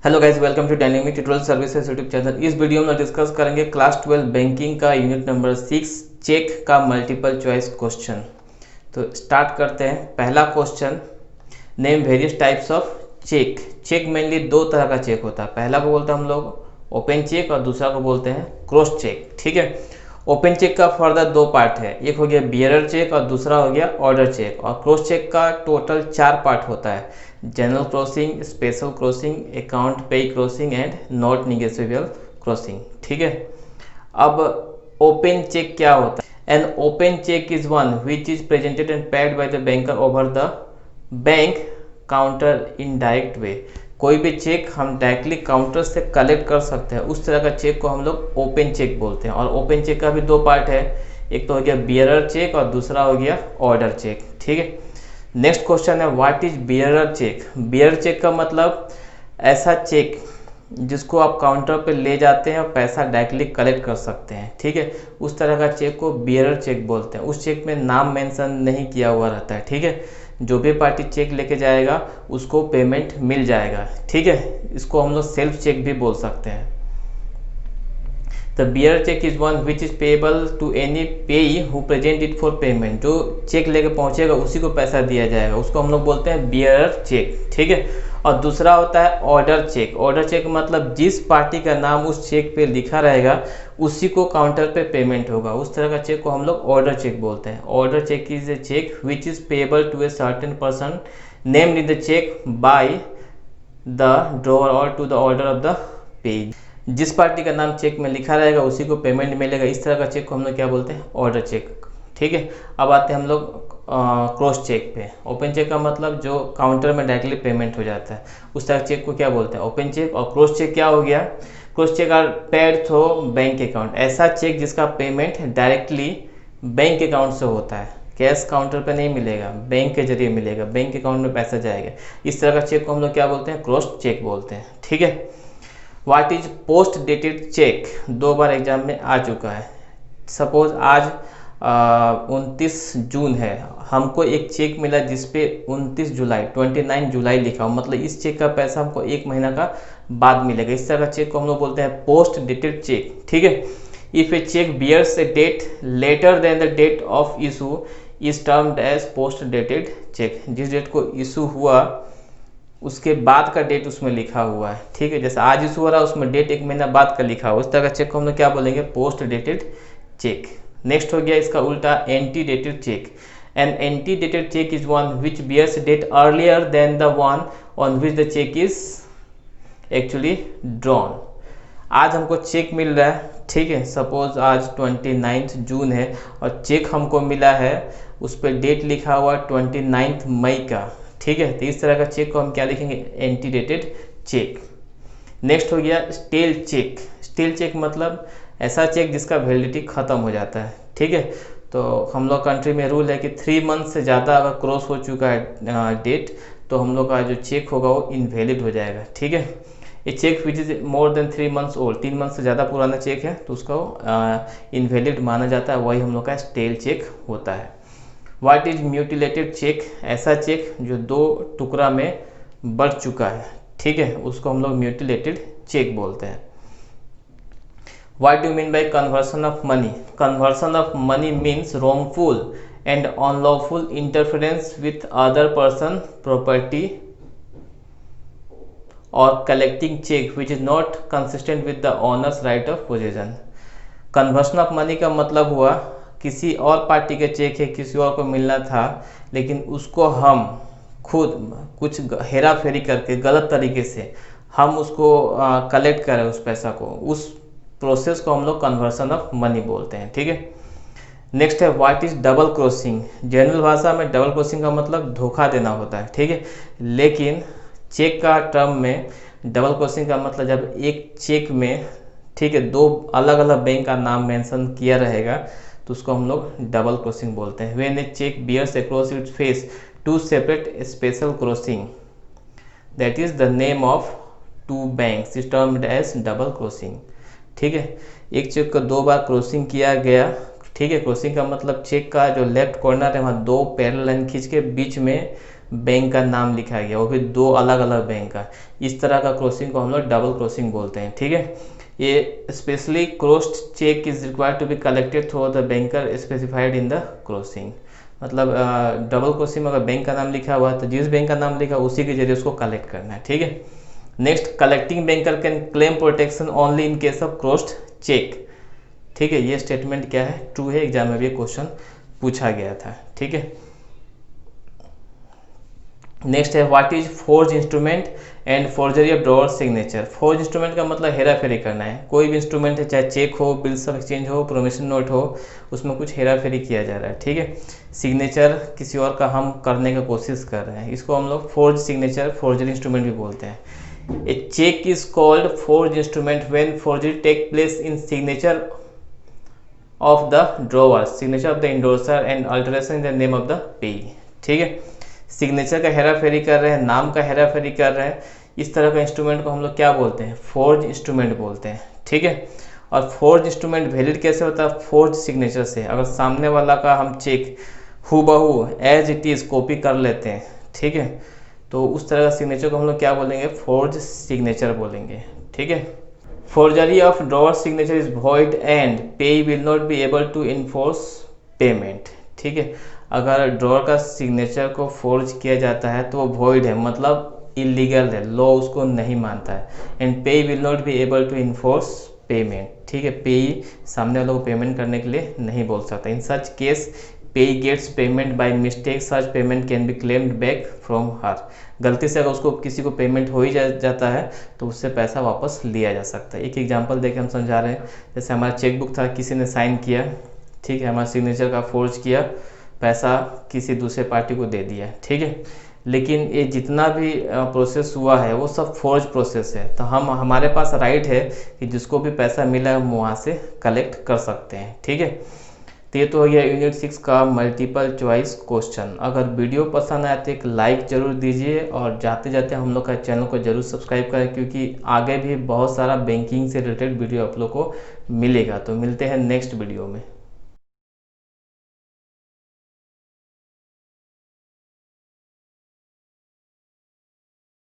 Hello guys, welcome to dynamic tutorial services YouTube channel. इस video में discuss करेंगे class 12 banking का unit number 6 cheque का multiple choice question. तो start करते हैं। पहला question, name various types of cheque. Cheque mainly दो तरह का चेक होता है। पहला को बोलते हैं हम लोग ओपन चेक और दूसरा को बोलते हैं क्रॉस चेक। ठीक है, ओपन चेक का फर्दर दो पार्ट है, एक हो गया बियरर चेक और दूसरा हो गया ऑर्डर चेक। और क्रॉस चेक का टोटल 4 पार्ट होता है, general crossing, special crossing, account payee crossing and not negotiable crossing. ठीक है, अब ओपन चेक क्या होता है? An open cheque is one which is presented and paid by the banker over the bank counter in direct way. कोई भी check हम directly counter से कलेक्ट कर सकते हैं, उस तरह का चेक को हम लोग ओपन चेक बोलते हैं। और ओपन चेक का भी दो पार्ट है, एक तो हो गया बियरर चेक और दूसरा हो गया ऑर्डर चेक। ठीक है, नेक्स्ट क्वेश्चन है what is bearer cheque. Bearer cheque का मतलब ऐसा चेक जिसको आप काउंटर पे ले जाते हैं और पैसा डायरेक्टली कलेक्ट कर सकते हैं। ठीक है, उस तरह का चेक को बियरर चेक बोलते हैं। उस चेक में नाम मेंशन नहीं किया हुआ रहता है। ठीक है, जो भी पार्टी चेक लेके जाएगा उसको पेमेंट मिल जाएगा। ठीक है, इसको हम लोग सेल्फ चेक भी बोल सकते हैं। The bearer check is one which is payable to any payee who present it for payment। जो चेक लेके पहुंचेगा उसी को पैसा दिया जाएगा, उसको हम लोग बोलते हैं बियरर चेक। ठीक है, और दूसरा होता है ऑर्डर चेक। ऑर्डर चेक मतलब जिस पार्टी का नाम उस चेक पे लिखा रहेगा उसी को काउंटर पे पेमेंट होगा, उस तरह का चेक को हम लोग ऑर्डर चेक बोलते हैं। Order cheque is a cheque which is payable to a certain person named in the cheque by the drawer or to the order of the page. जिस पार्टी का नाम चेक में लिखा रहेगा उसी को पेमेंट मिलेगा, इस तरह का चेक को हम लोग क्या बोलते हैं? Order cheque. ठीक है, अब आते हैं हम लोग क्रॉस चेक पे। ओपन चेक का मतलब जो काउंटर में डायरेक्टली पेमेंट हो जाता है, उस तरह चेक को क्या बोलते हैं? Open cheque. और क्रॉस चेक क्या हो गया? Cross cheque are paid through bank account. ऐसा चेक जिसका पेमेंट डायरेक्टली बैंक अकाउंट से होता है, कैश काउंटर पे नहीं मिलेगा, बैंक के जरिए मिलेगा, बैंक अकाउंट में पैसा जाएगा। इस तरह का चेक को हम लोग क्या बोलते हैं? क्रॉस चेक बोलते हैं। ठीक है, what is post dated check. दो बार एग्जाम में आ चुका है। सपोज आज 29 जून है, हमको एक चेक मिला जिसपे 29 जुलाई 29 जुलाई लिखा हो, मतलब इस चेक का पैसा हमको एक महीना का बाद मिलेगा। इस तरह का चेक को हम लोग बोलते हैं पोस्ट डेटेड चेक। ठीक है, if a cheque bears a date later than the date of issue is termed as post dated cheque. जिस डेट को इशू हुआ उसके बाद का डेट उसमें लिखा हुआ है। ठीक है, जैसे आज इशू हो रहा है उसमें डेट एक महीना बाद का लिखा हुआ, उस तरह का चेक को हम लोग क्या बोलेंगे? Post dated check. नेक्स्ट हो गया इसका उल्टा ante dated cheque. An ante dated cheque is one which bears date earlier than the one on which the cheque is actually drawn. आज हमको चेक मिल रहा है, ठीक है, सपोज आज 29 जून है और चेक हमको मिला है, उस पर डेट लिखा हुआ 29 मई का। ठीक है, तो इस तरह का चेक को हम क्या लिखेंगे? Anti dated check. नेक्स्ट हो गया स्टेल चेक। स्टेल चेक मतलब ऐसा चेक जिसका वैलिडिटी खत्म हो जाता है। ठीक है, तो हम लोग कंट्री में रूल है कि 3 मंथ से ज़्यादा अगर क्रॉस हो चुका है डेट, तो हम लोग का जो चेक होगा वो इनवैलिड हो जाएगा। ठीक है, ये cheque which is more than 3 months old, 3 month से ज़्यादा पुराना चेक है तो उसको इनवैलिड माना जाता है, वही हम लोग का स्टेल चेक होता है। What is mutilated cheque. ऐसा चेक जो 2 टुकड़ा में बढ़ चुका है, ठीक है, उसको हम लोग म्यूटिलेटेड चेक बोलते हैं। What do mean by conversion of money. Conversion of money means wrongful and unlawful interference with other person property or collecting cheque which is not consistent with the owner's right of possession. Conversion of money का मतलब हुआ किसी और party के check है, किसी और को मिलना था, लेकिन उसको हम खुद कुछ हेरा फेरी करके गलत तरीके से हम उसको कलेक्ट करें उस पैसा को, उस प्रोसेस को हम लोग कन्वर्सन ऑफ मनी बोलते हैं। ठीक है, नेक्स्ट है what is double crossing. General भाषा में डबल क्रॉसिंग का मतलब धोखा देना होता है। ठीक है, लेकिन चेक का टर्म में डबल क्रॉसिंग का मतलब जब एक चेक में, ठीक है, 2 अलग अलग बैंक का नाम मेंशन किया रहेगा तो उसको हम लोग डबल क्रॉसिंग बोलते हैं। When a cheque bears across its face 2 separate special crossing that is the name of 2 banks is termed as double crossing. ठीक है, एक चेक को 2 बार क्रॉसिंग किया गया। ठीक है, क्रॉसिंग का मतलब चेक का जो लेफ्ट कॉर्नर है वहाँ 2 पैरेलल लाइन खींच के बीच में बैंक का नाम लिखा गया, वो भी दो अलग अलग बैंक का। इस तरह का क्रॉसिंग को हम लोग डबल क्रॉसिंग बोलते हैं। ठीक है, ये specially crossed cheque is required to be collected through the banker specified in the crossing. मतलब डबल क्रॉसिंग में अगर बैंक का नाम लिखा हुआ है तो जिस बैंक का नाम लिखा उसी के जरिए उसको कलेक्ट करना है। ठीक है, next, collecting banker can claim protection only in case of crossed cheque. ठीक है, ये स्टेटमेंट क्या है, ट्रू है, एग्जाम में भी क्वेश्चन पूछा गया था। ठीक है, नेक्स्ट है what is forge instrument and forgery of drawer signature. Forge instrument का मतलब हेरा फेरी करना है। कोई भी इंस्ट्रूमेंट है, चाहे चेक हो, बिल्स ऑफ एक्सचेंज हो, प्रोमिशन नोट हो, उसमें कुछ हेरा फेरी किया जा रहा है। ठीक है, सिग्नेचर किसी और का हम करने की कोशिश कर रहे हैं, इसको हम लोग फोर्ज सिग्नेचर, फोर्जरी इंस्ट्रूमेंट भी बोलते हैं। A cheque is called forge instrument when forgery take place in signature of the drawer, signature of the endorser and alteration in the name of the payee. ठीक है, signature का हेरा फेरी कर रहे हैं, नाम का हेरा फेरी कर रहे हैं, इस तरह का इंस्ट्रूमेंट को हम लोग क्या बोलते हैं, फोर्ज इंस्ट्रूमेंट बोलते हैं। ठीक है, और फोर्ज इंस्ट्रूमेंट वैलिड कैसे होता है, फोर्ज सिग्नेचर से। अगर सामने वाला का हम चेक हूबहू एज इट इज कॉपी कर लेते हैं, ठीक है, तो उस तरह का सिग्नेचर को हम लोग क्या बोलेंगे, फोर्ज सिग्नेचर बोलेंगे। ठीक है, forgery of drawer signature is void and payee will not be able to enforce payment. ठीक है, अगर ड्रॉअर का सिग्नेचर को फोर्ज किया जाता है तो वो वॉइड है, मतलब इलीगल है, लॉ उसको नहीं मानता है। And payee will not be able to enforce payment. ठीक है, पेई सामने वालों को पेमेंट करने के लिए नहीं बोल सकता। In such case payee gets payment by mistake, such payment can be claimed back from her. गलती से अगर उसको किसी को पेमेंट हो ही जाता है तो उससे पैसा वापस लिया जा सकता है। एक एग्जांपल देके हम समझा रहे हैं, जैसे हमारा चेकबुक था, किसी ने साइन किया, ठीक है, हमारा सिग्नेचर का फोर्ज किया, पैसा किसी दूसरे पार्टी को दे दिया। ठीक है, लेकिन ये जितना भी प्रोसेस हुआ है वो सब फोर्ज प्रोसेस है, तो हमारे पास राइट है कि जिसको भी पैसा मिला है हम वहाँ से कलेक्ट कर सकते हैं। ठीक है, तो ये तो हो गया यूनिट 6 का मल्टीपल चॉइस क्वेश्चन। अगर वीडियो पसंद आए तो एक लाइक ज़रूर दीजिए और जाते जाते हम लोग का चैनल को ज़रूर सब्सक्राइब करें, क्योंकि आगे भी बहुत सारा बैंकिंग से रिलेटेड वीडियो आप लोग को मिलेगा। तो मिलते हैं नेक्स्ट वीडियो में।